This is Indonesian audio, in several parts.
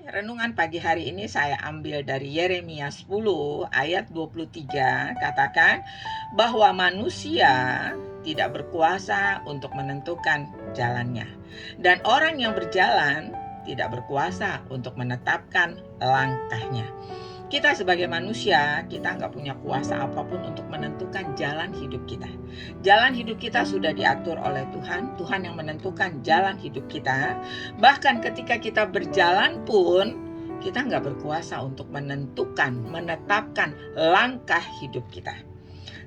Renungan pagi hari ini saya ambil dari Yeremia 10 ayat 23, katakan bahwa manusia tidak berkuasa untuk menentukan jalannya, dan orang yang berjalan tidak berkuasa untuk menetapkan langkahnya. Kita sebagai manusia, kita nggak punya kuasa apapun untuk menentukan jalan hidup kita. Jalan hidup kita sudah diatur oleh Tuhan. Tuhan yang menentukan jalan hidup kita. Bahkan ketika kita berjalan pun, kita nggak berkuasa untuk menetapkan langkah hidup kita.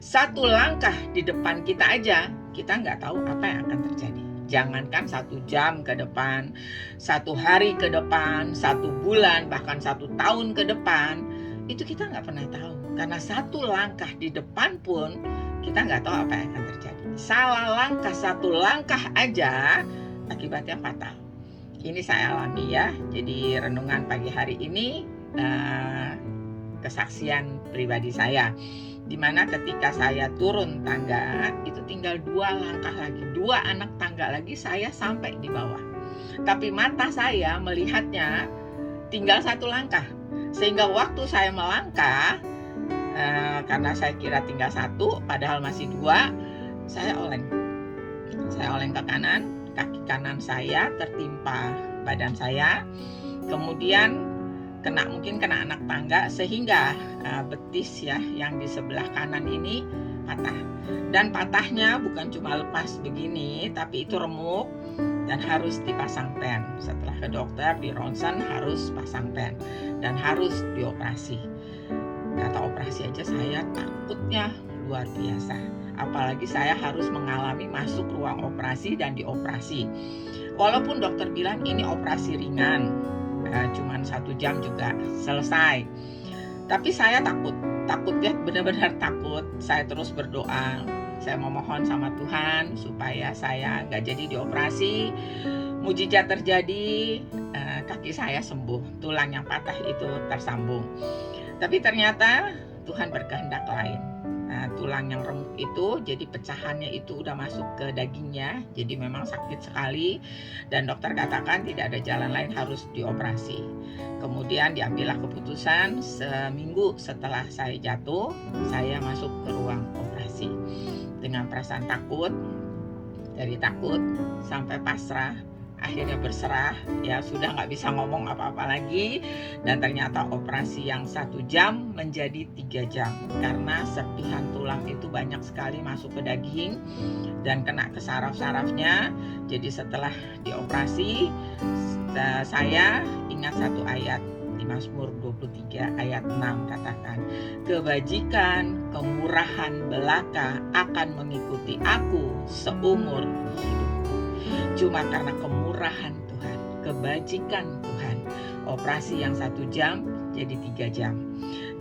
Satu langkah di depan kita aja, kita nggak tahu apa yang akan terjadi. Jangankan 1 jam ke depan, 1 hari ke depan, 1 bulan, bahkan 1 tahun ke depan, itu kita nggak pernah tahu. Karena satu langkah di depan pun, kita nggak tahu apa yang akan terjadi. Salah langkah, 1 langkah aja, akibatnya fatal. Ini saya alami ya. Jadi renungan pagi hari ini, kesaksian pribadi saya, dimana ketika saya turun tangga itu tinggal 2 langkah lagi, 2 anak tangga lagi saya sampai di bawah. Tapi mata saya melihatnya tinggal 1 langkah, sehingga waktu saya melangkah, karena saya kira tinggal 1 padahal masih 2, saya oleng ke kanan, kaki kanan saya tertimpa badan saya, kemudian mungkin kena anak tangga, sehingga betis ya yang di sebelah kanan ini patah. Dan patahnya bukan cuma lepas begini, tapi itu remuk dan harus dipasang pen. Setelah ke dokter di ronsen harus pasang pen dan harus dioperasi. Kata operasi aja saya takutnya luar biasa. Apalagi saya harus mengalami masuk ruang operasi dan dioperasi. Walaupun dokter bilang ini operasi ringan, cuman 1 jam juga selesai. Tapi saya takut ya, benar-benar takut. Saya terus berdoa, saya memohon sama Tuhan supaya saya nggak jadi dioperasi. Mujizat terjadi, kaki saya sembuh, tulang yang patah itu tersambung. Tapi ternyata Tuhan berkehendak lain. Tulang yang remuk itu jadi pecahannya itu udah masuk ke dagingnya, jadi memang sakit sekali, dan dokter katakan tidak ada jalan lain, harus dioperasi. Kemudian diambillah keputusan, seminggu setelah saya jatuh, saya masuk ke ruang operasi dengan perasaan takut, dari takut sampai pasrah, akhirnya berserah, ya sudah nggak bisa ngomong apa-apa lagi. Dan ternyata operasi yang 1 jam menjadi 3 jam karena serpihan tulang itu banyak sekali masuk ke daging dan kena ke saraf-sarafnya. Jadi setelah dioperasi, saya ingat 1 ayat di Mazmur 23 ayat 6, katakan, kebajikan, kemurahan belaka akan mengikuti aku seumur hidup. Cuma karena kemurahan Tuhan, kebajikan Tuhan, operasi yang 1 jam jadi 3 jam.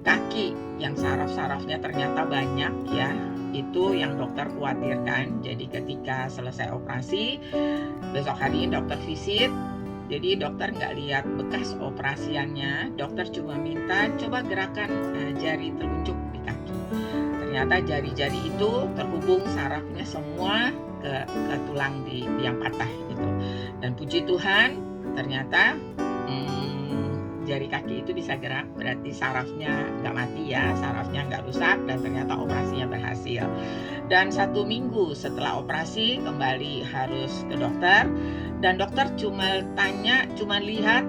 Kaki yang saraf-sarafnya ternyata banyak ya, itu yang dokter khawatirkan. Jadi ketika selesai operasi, besok hari dokter visit. Jadi dokter nggak lihat bekas operasiannya, dokter cuma minta coba gerakan jari telunjuk di kaki. Ternyata jari-jari itu terhubung sarafnya semua ke tulang yang patah itu. Dan puji Tuhan, ternyata jari kaki itu bisa gerak, berarti sarafnya nggak mati ya, sarafnya nggak rusak, dan ternyata operasinya berhasil. Dan 1 minggu setelah operasi kembali harus ke dokter, dan dokter cuma lihat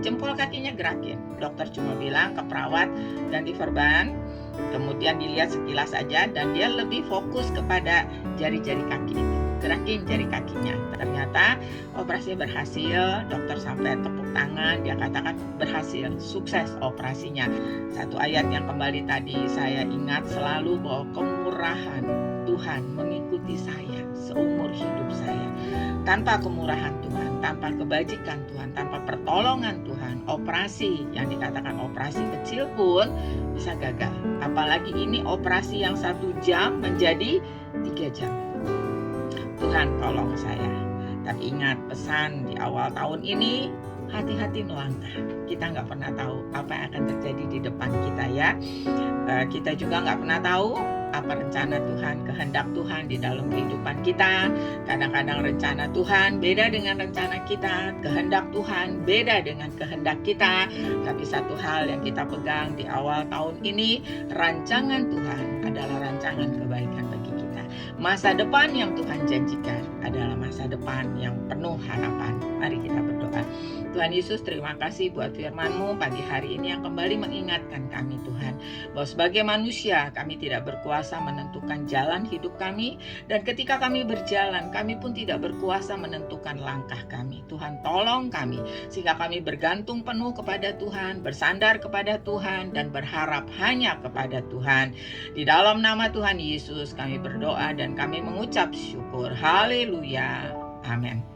jempol kakinya gerakin. Dokter cuma bilang ke perawat ganti perban, kemudian dilihat sekilas aja, dan dia lebih fokus kepada jari-jari kaki itu, gerakin jari kakinya. Ternyata operasinya berhasil, dokter sampai tepuk tangan, dia katakan berhasil, sukses operasinya. 1 ayat yang kembali tadi saya ingat selalu, bahwa kemurahan Tuhan mengikuti saya seumur hidup saya. Tanpa kemurahan Tuhan, tanpa kebajikan Tuhan, tanpa pertolongan Tuhan, operasi yang dikatakan operasi kecil pun bisa gagal. Apalagi ini operasi yang 1 jam menjadi 3 jam. Tuhan tolong saya. Tapi ingat pesan di awal tahun ini, hati-hati melangkah. Kita nggak pernah tahu apa yang akan terjadi di depan kita ya. Kita juga nggak pernah tahu apa rencana Tuhan, kehendak Tuhan di dalam kehidupan kita. Kadang-kadang rencana Tuhan beda dengan rencana kita, kehendak Tuhan beda dengan kehendak kita. Tapi satu hal yang kita pegang di awal tahun ini, rancangan Tuhan adalah rancangan kebaikan bagi kita. Masa depan yang Tuhan janjikan adalah masa depan yang penuh harapan. Mari kita berdoa. Tuhan Yesus, terima kasih buat firman-Mu pagi hari ini yang kembali mengingatkan kami Tuhan, bahwa sebagai manusia kami tidak berkuasa menentukan jalan hidup kami, dan ketika kami berjalan kami pun tidak berkuasa menentukan langkah kami. Tuhan, tolong kami sehingga kami bergantung penuh kepada Tuhan, bersandar kepada Tuhan, dan berharap hanya kepada Tuhan. Di dalam nama Tuhan Yesus kami berdoa dan kami mengucap syukur. Haleluya. Amin.